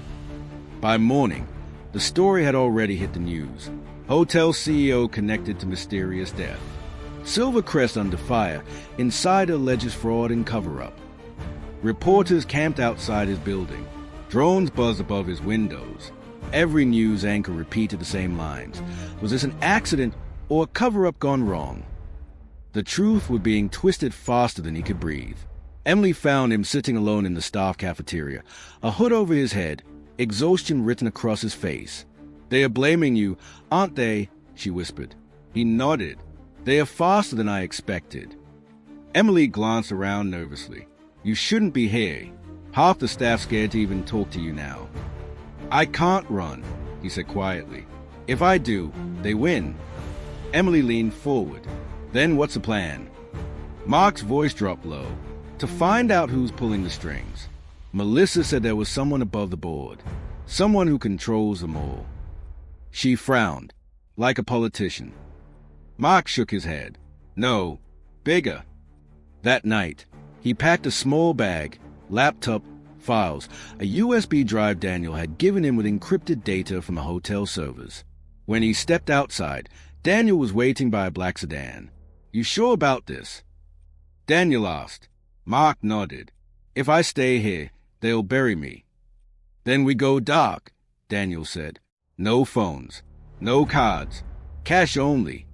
By morning, the story had already hit the news. Hotel CEO connected to mysterious death. Silvercrest under fire, insider alleges fraud and cover-up. Reporters camped outside his building. Drones buzzed above his windows. Every news anchor repeated the same lines. Was this an accident or a cover-up gone wrong? The truth was being twisted faster than he could breathe. Emily found him sitting alone in the staff cafeteria, a hood over his head, exhaustion written across his face. "They are blaming you, aren't they?" she whispered. He nodded. "They are faster than I expected." Emily glanced around nervously. "You shouldn't be here. Half the staff's scared to even talk to you now." "I can't run," he said quietly. "If I do, they win." Emily leaned forward. "Then what's the plan?" Mark's voice dropped low. "To find out who's pulling the strings. Melissa said there was someone above the board. Someone who controls them all." She frowned, like a politician. Mark shook his head. "No, bigger." That night, he packed a small bag, laptop, files, a USB drive Daniel had given him with encrypted data from the hotel servers. When he stepped outside, Daniel was waiting by a black sedan. "You sure about this?" Daniel asked. Mark nodded. "If I stay here, they'll bury me." "Then we go dark," Daniel said. "No phones, no cards, cash only."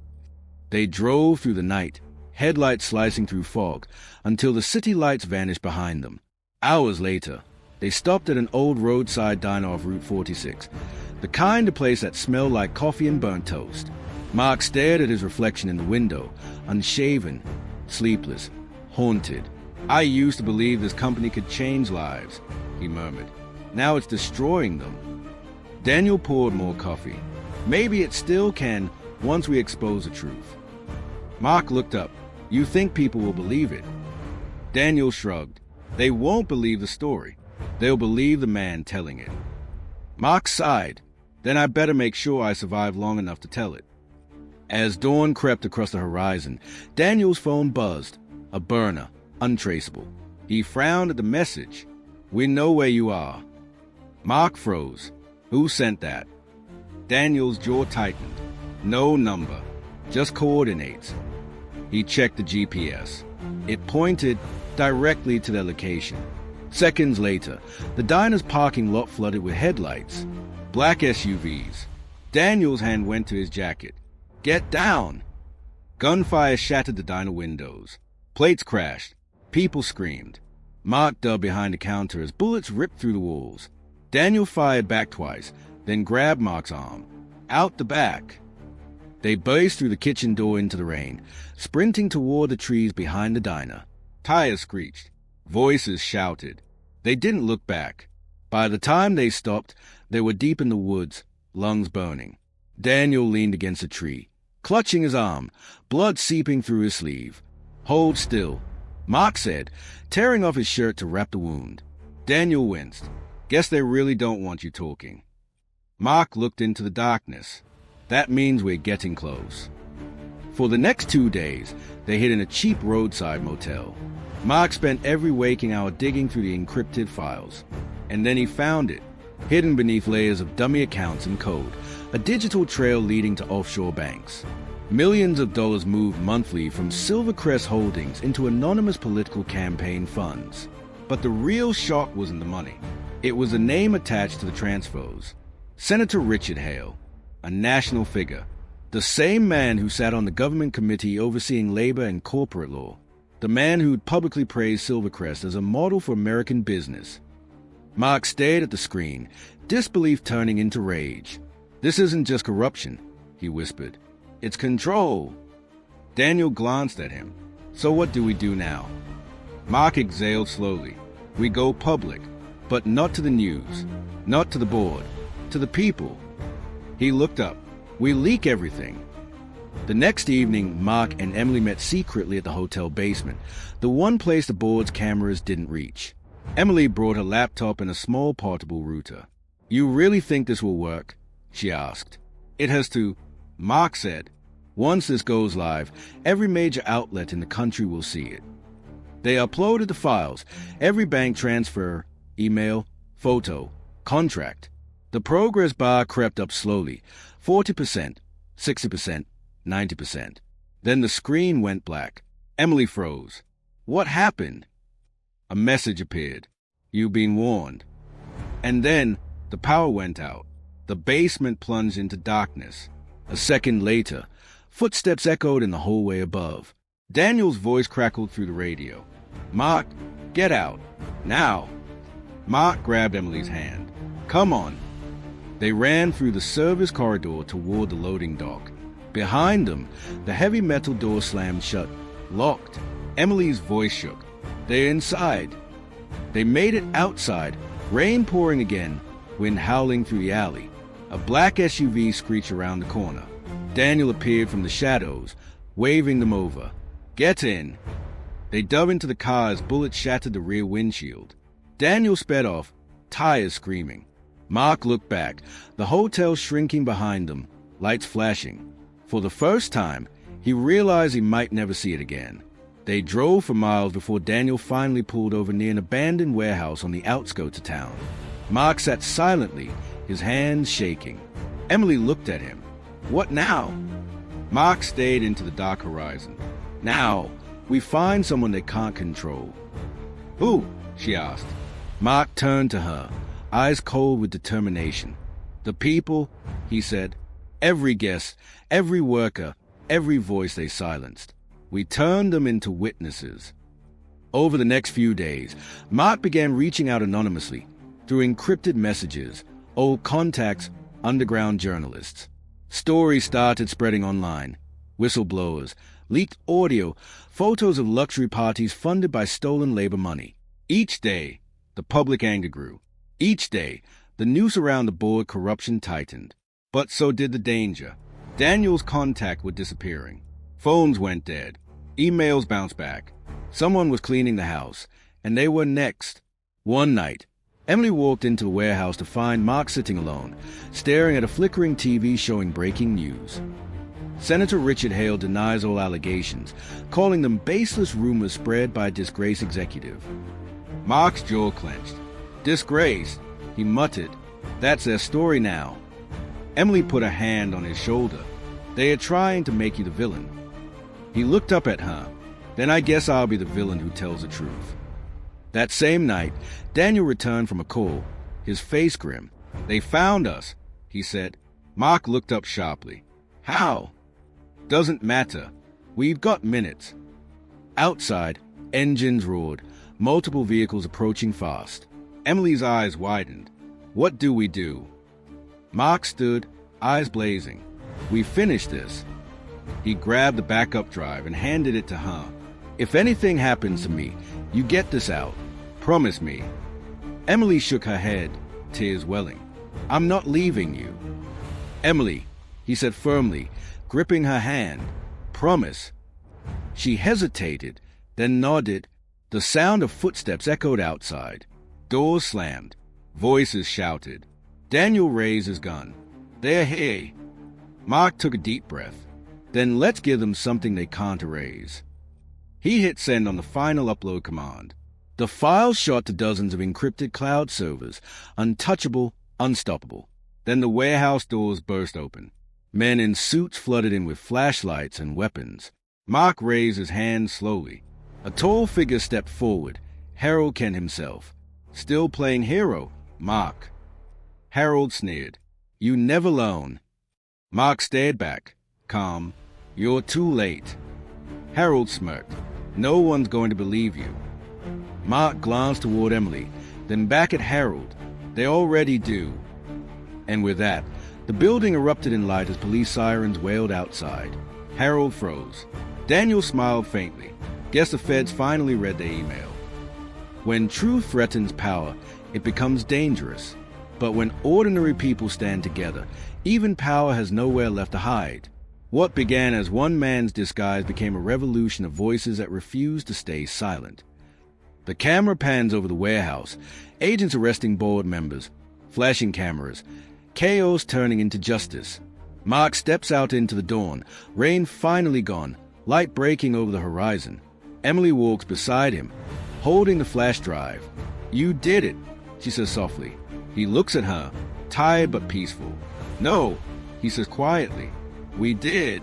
They drove through the night, headlights slicing through fog, until the city lights vanished behind them. Hours later, they stopped at an old roadside diner off Route 46, the kind of place that smelled like coffee and burnt toast. Mark stared at his reflection in the window, unshaven, sleepless, haunted. "I used to believe this company could change lives," he murmured. "Now it's destroying them." Daniel poured more coffee. "Maybe it still can once we expose the truth." Mark looked up. "You think people will believe it?" Daniel shrugged. "They won't believe the story. They'll believe the man telling it." Mark sighed. "Then I better make sure I survive long enough to tell it." As dawn crept across the horizon, Daniel's phone buzzed. A burner, untraceable. He frowned at the message. "We know where you are." Mark froze. "Who sent that?" Daniel's jaw tightened. "No number, just coordinates." He checked the GPS. It pointed directly to their location. Seconds later, the diner's parking lot flooded with headlights. Black SUVs. Daniel's hand went to his jacket. "Get down!" Gunfire shattered the diner windows. Plates crashed. People screamed. Mark dug behind the counter as bullets ripped through the walls. Daniel fired back twice, then grabbed Mark's arm. "Out the back!" They burst through the kitchen door into the rain, sprinting toward the trees behind the diner. Tires screeched. Voices shouted. They didn't look back. By the time they stopped, they were deep in the woods, lungs burning. Daniel leaned against a tree, clutching his arm, blood seeping through his sleeve. "Hold still," Mark said, tearing off his shirt to wrap the wound. Daniel winced. "Guess they really don't want you talking." Mark looked into the darkness. "That means we're getting close." For the next 2 days, they hid in a cheap roadside motel. Mark spent every waking hour digging through the encrypted files. And then he found it, hidden beneath layers of dummy accounts and code, a digital trail leading to offshore banks. Millions of dollars moved monthly from Silvercrest holdings into anonymous political campaign funds. But the real shock wasn't the money. It was the name attached to the transfers. Senator Richard Hale, a national figure, the same man who sat on the government committee overseeing labor and corporate law, the man who'd publicly praised Silvercrest as a model for American business. Mark stared at the screen, disbelief turning into rage. "This isn't just corruption," he whispered. "It's control." Daniel glanced at him. "So what do we do now?" Mark exhaled slowly. "We go public, but not to the news, not to the board, to the people." He looked up. "We leak everything." The next evening, Mark and Emily met secretly at the hotel basement, the one place the board's cameras didn't reach. Emily brought her laptop and a small portable router. "You really think this will work?" she asked. "It has to," Mark said. Once this goes live, every major outlet in the country will see it. They uploaded the files, every bank transfer, email, photo, contract. The progress bar crept up slowly, 40%, 60%, 90%. Then the screen went black. Emily froze. What happened? A message appeared. You've been warned. And then the power went out. The basement plunged into darkness. A second later, footsteps echoed in the hallway above. Daniel's voice crackled through the radio. Mark, get out. Now. Mark grabbed Emily's hand. Come on. They ran through the service corridor toward the loading dock. Behind them, the heavy metal door slammed shut, locked. Emily's voice shook. They're inside. They made it outside, rain pouring again, wind howling through the alley. A black SUV screeched around the corner. Daniel appeared from the shadows, waving them over. Get in. They dove into the car as bullets shattered the rear windshield. Daniel sped off, tires screaming. Mark looked back, the hotel shrinking behind them, lights flashing. For the first time, he realized he might never see it again. They drove for miles before Daniel finally pulled over near an abandoned warehouse on the outskirts of town. Mark sat silently, his hands shaking. Emily looked at him. What now? Mark stayed into the dark horizon. Now, we find someone they can't control. Who? She asked. Mark turned to her, eyes cold with determination. The people, he said. Every guest, every worker, every voice they silenced. We turned them into witnesses. Over the next few days, Mark began reaching out anonymously, through encrypted messages, old contacts, underground journalists. Stories started spreading online. Whistleblowers, leaked audio, photos of luxury parties funded by stolen labor money. Each day, the public anger grew. Each day, the noose around the board corruption tightened. But so did the danger. Daniel's contacts were disappearing. Phones went dead. Emails bounced back. Someone was cleaning the house, and they were next. One night, Emily walked into the warehouse to find Mark sitting alone, staring at a flickering TV showing breaking news. Senator Richard Hale denies all allegations, calling them baseless rumors spread by a disgraced executive. Mark's jaw clenched. Disgrace, he muttered. That's their story now. Emily put a hand on his shoulder. They are trying to make you the villain. He looked up at her. Then I guess I'll be the villain who tells the truth. That same night, Daniel returned from a call, his face grim. They found us, he said. Mark looked up sharply. How? Doesn't matter. We've got minutes. Outside, engines roared, multiple vehicles approaching fast. Emily's eyes widened. What do we do? Mark stood, eyes blazing. We finished this. He grabbed the backup drive and handed it to her. If anything happens to me, you get this out. Promise me. Emily shook her head, tears welling. I'm not leaving you. Emily, he said firmly, gripping her hand. Promise. She hesitated, then nodded. The sound of footsteps echoed outside. Doors slammed. Voices shouted. Daniel raised his gun. They're here. Mark took a deep breath. Then let's give them something they can't erase. He hit send on the final upload command. The file shot to dozens of encrypted cloud servers, untouchable, unstoppable. Then the warehouse doors burst open. Men in suits flooded in with flashlights and weapons. Mark raised his hand slowly. A tall figure stepped forward, Harold Kent himself. Still playing hero, Mark. Harold sneered. You never alone. Mark stared back, calm. You're too late. Harold smirked. No one's going to believe you. Mark glanced toward Emily, then back at Harold. They already do. And with that, the building erupted in light as police sirens wailed outside. Harold froze. Daniel smiled faintly. Guess the feds finally read their email. When truth threatens power, it becomes dangerous. But when ordinary people stand together, even power has nowhere left to hide. What began as one man's disguise became a revolution of voices that refused to stay silent. The camera pans over the warehouse, agents arresting board members, flashing cameras, chaos turning into justice. Mark steps out into the dawn, rain finally gone, light breaking over the horizon. Emily walks beside him, holding the flash drive. "You did it," she says softly. He looks at her, tired but peaceful. "No," he says quietly. "We did."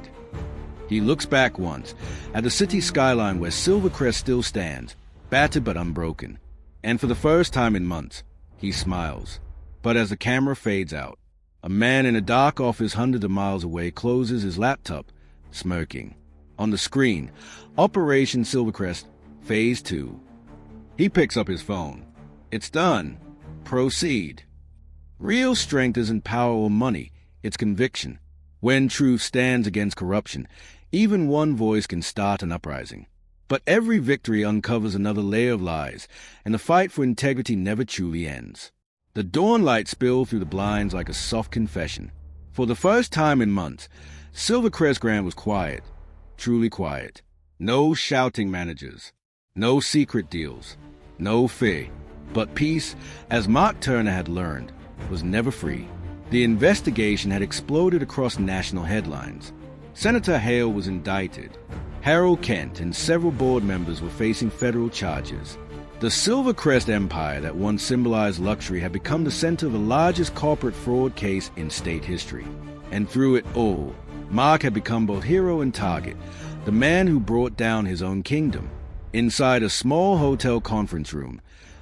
He looks back once, at the city skyline where Silvercrest still stands, battered but unbroken. And for the first time in months, he smiles. But as the camera fades out, a man in a dark office hundreds of miles away closes his laptop, smirking. On the screen, Operation Silvercrest, Phase 2. He picks up his phone. "It's done. Proceed." Real strength isn't power or money, it's conviction. When truth stands against corruption, even one voice can start an uprising. But every victory uncovers another layer of lies, and the fight for integrity never truly ends. The dawn light spilled through the blinds like a soft confession. For the first time in months, Silvercrest Grand was quiet, truly quiet. No shouting managers, no secret deals, no fear. But peace, as Mark Turner had learned, was never free. The investigation had exploded across national headlines. Senator Hale was indicted. Harold Kent and several board members were facing federal charges. The Silvercrest empire that once symbolized luxury had become the center of the largest corporate fraud case in state history. And through it all, Mark had become both hero and target, the man who brought down his own kingdom. Inside a small hotel conference room,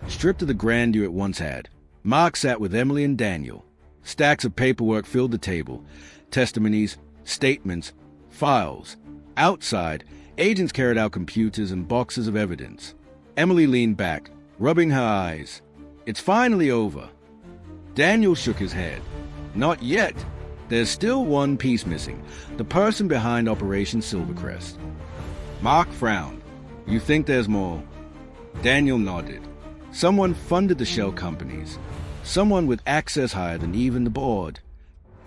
stripped of the grandeur it once had, Mark sat with Emily and Daniel. Stacks of paperwork filled the table, testimonies, statements, files. Outside, agents carried out computers and boxes of evidence. Emily leaned back, rubbing her eyes. "It's finally over." Daniel shook his head. "Not yet. There's still one piece missing, the person behind Operation Silvercrest." Mark frowned. "You think there's more?" Daniel nodded. "Someone funded the shell companies. Someone with access higher than even the board."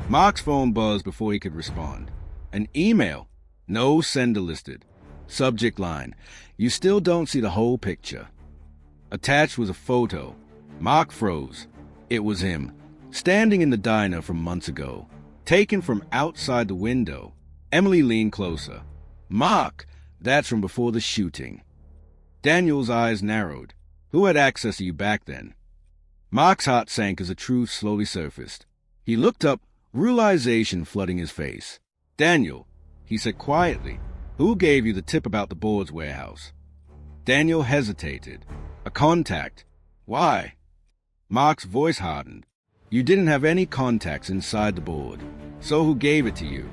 Mark's phone buzzed before he could respond. An email. No sender listed. Subject line: "You still don't see the whole picture." Attached was a photo. Mark froze. It was him, standing in the diner from months ago, taken from outside the window. Emily leaned closer. "Mark, that's from before the shooting." Daniel's eyes narrowed. "Who had access to you back then?" Mark's heart sank as the truth slowly surfaced. He looked up, realization flooding his face. "Daniel," he said quietly, "who gave you the tip about the board's warehouse?" Daniel hesitated. "A contact." "Why?" Mark's voice hardened. "You didn't have any contacts inside the board. So who gave it to you?"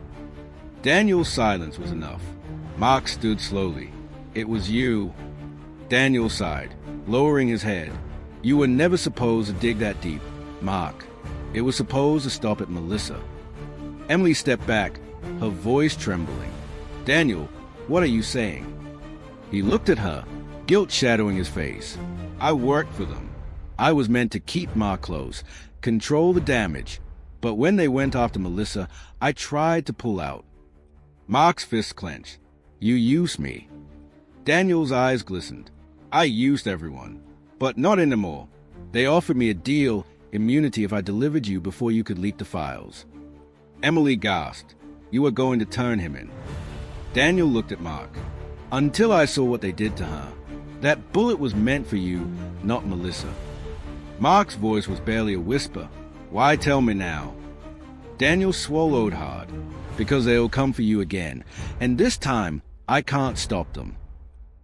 Daniel's silence was enough. Mark stood slowly. "It was you." Daniel sighed, lowering his head. "You were never supposed to dig that deep, Mark. It was supposed to stop at Melissa." Emily stepped back, her voice trembling. "Daniel, what are you saying?" He looked at her, guilt shadowing his face. "I worked for them. I was meant to keep Mark close, control the damage. But when they went after Melissa, I tried to pull out." Mark's fist clenched. "You used me." Daniel's eyes glistened. "I used everyone, but not anymore. They offered me a deal, immunity, if I delivered you before you could leak the files." Emily gasped. "You were going to turn him in." Daniel looked at Mark. "Until I saw what they did to her. That bullet was meant for you, not Melissa." Mark's voice was barely a whisper. "Why tell me now?" Daniel swallowed hard. "Because they'll come for you again, and this time I can't stop them."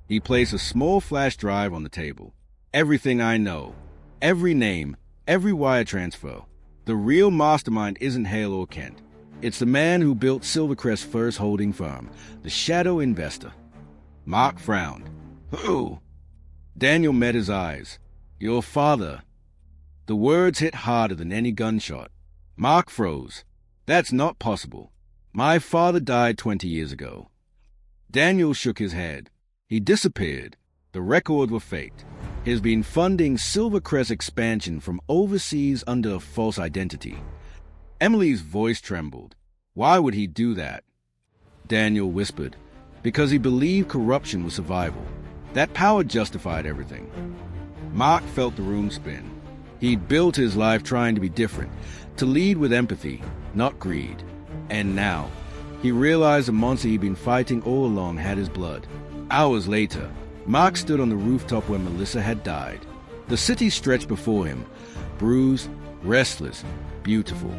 He placed a small flash drive on the table. "Everything I know. Every name. Every wire transfer. The real mastermind isn't Hale or Kent. It's the man who built Silvercrest's first holding firm, the shadow investor." Mark frowned. "Who?" Daniel met his eyes. "Your father." The words hit harder than any gunshot. Mark froze. "That's not possible. My father died 20 years ago." Daniel shook his head. "He disappeared. The records were faked. He's been funding Silvercrest expansion from overseas under a false identity." Emily's voice trembled. "Why would he do that?" Daniel whispered. "Because he believed corruption was survival. That power justified everything." Mark felt the room spin. He'd built his life trying to be different, to lead with empathy, not greed. And now, he realized the monster he'd been fighting all along had his blood. Hours later, Mark stood on the rooftop where Melissa had died. The city stretched before him, bruised, restless, beautiful.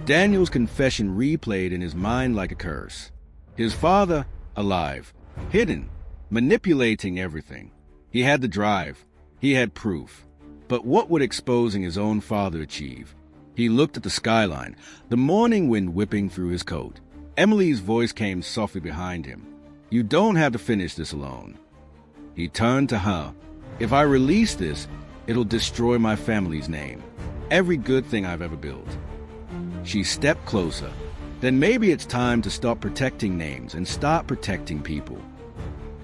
Daniel's confession replayed in his mind like a curse. His father, alive, hidden, manipulating everything. He had the drive. He had proof. But what would exposing his own father achieve? He looked at the skyline, the morning wind whipping through his coat. Emily's voice came softly behind him. "You don't have to finish this alone." He turned to her. "If I release this, it'll destroy my family's name. Every good thing I've ever built." She stepped closer. "Then maybe it's time to stop protecting names and start protecting people."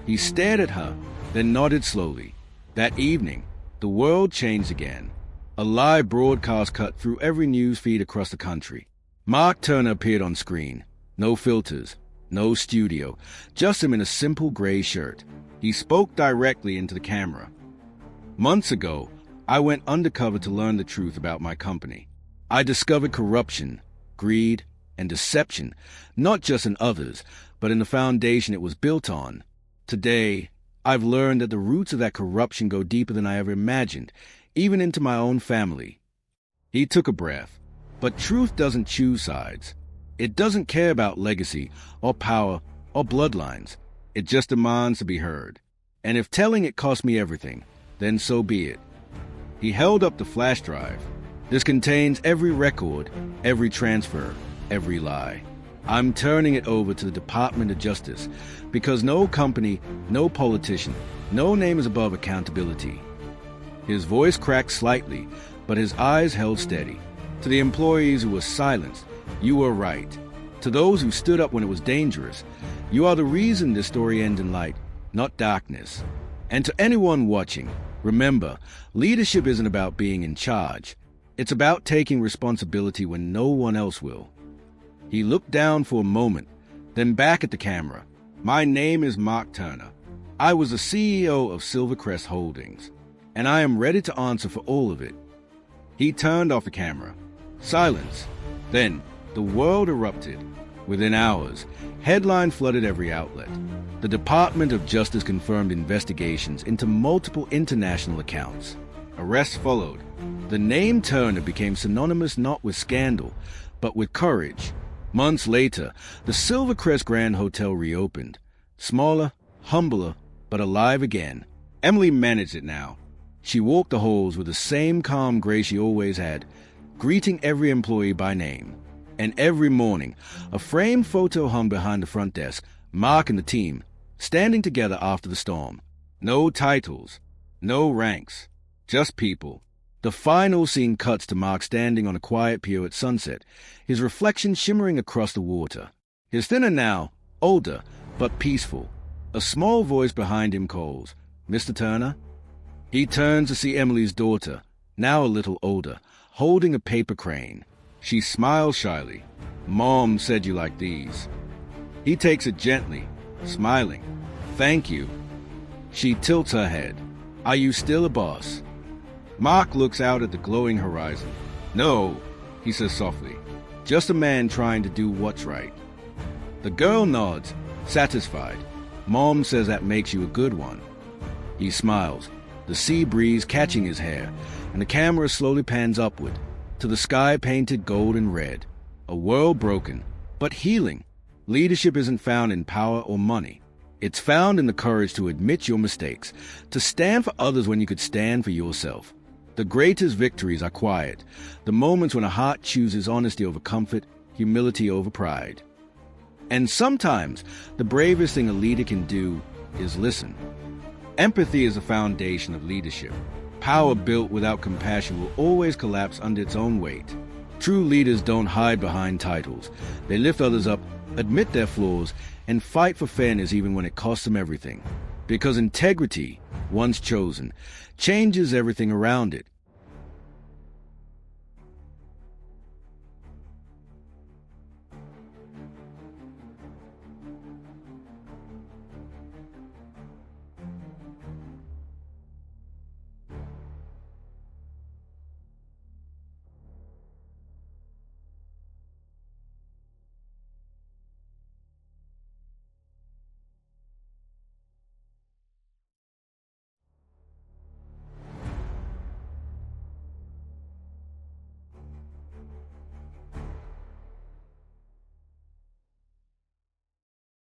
He stared at her, then nodded slowly. That evening, the world changed again. A live broadcast cut through every news feed across the country. Mark Turner appeared on screen. No filters, no studio, just him in a simple gray shirt. He spoke directly into the camera. "Months ago, I went undercover to learn the truth about my company. I discovered corruption, greed, and deception, not just in others, but in the foundation it was built on. Today, I've learned that the roots of that corruption go deeper than I ever imagined, even into my own family." He took a breath. But truth doesn't choose sides. It doesn't care about legacy, or power, or bloodlines. It just demands to be heard. And if telling it cost me everything, then so be it. He held up the flash drive. "This contains every record, every transfer, every lie. I'm turning it over to the Department of Justice, because no company, no politician, no name is above accountability." His voice cracked slightly, but his eyes held steady. To the employees who were silenced, "You were right." To those who stood up when it was dangerous, "You are the reason this story ends in light, not darkness." And to anyone watching, remember, leadership isn't about being in charge. It's about taking responsibility when no one else will. He looked down for a moment, then back at the camera. "My name is Mark Turner. I was the CEO of Silvercrest Holdings, and I am ready to answer for all of it." He turned off the camera. Silence. Then, the world erupted. Within hours, headline flooded every outlet. The Department of Justice confirmed investigations into multiple international accounts. Arrests followed. The name Turner became synonymous not with scandal, but with courage. Months later, the Silvercrest Grand Hotel reopened. Smaller, humbler, but alive again. Emily managed it now. She walked the halls with the same calm grace she always had, greeting every employee by name. And every morning, a framed photo hung behind the front desk, Mark and the team, standing together after the storm. No titles, no ranks, just people. The final scene cuts to Mark standing on a quiet pier at sunset, his reflection shimmering across the water. He's thinner now, older, but peaceful. A small voice behind him calls, "Mr. Turner?" He turns to see Emily's daughter, now a little older, holding a paper crane. She smiles shyly. "Mom said you like these." He takes it gently, smiling. "Thank you." She tilts her head. "Are you still a boss?" Mark looks out at the glowing horizon. "No," he says softly. "Just a man trying to do what's right." The girl nods, satisfied. "Mom says that makes you a good one." He smiles, the sea breeze catching his hair, and the camera slowly pans upward, to the sky painted gold and red. A world broken, but healing. Leadership isn't found in power or money. It's found in the courage to admit your mistakes, to stand for others when you could stand for yourself. The greatest victories are quiet, the moments when a heart chooses honesty over comfort, humility over pride. And sometimes, the bravest thing a leader can do is listen. Empathy is the foundation of leadership. Power built without compassion will always collapse under its own weight. True leaders don't hide behind titles. They lift others up, admit their flaws, and fight for fairness even when it costs them everything. Because integrity, once chosen, changes everything around it.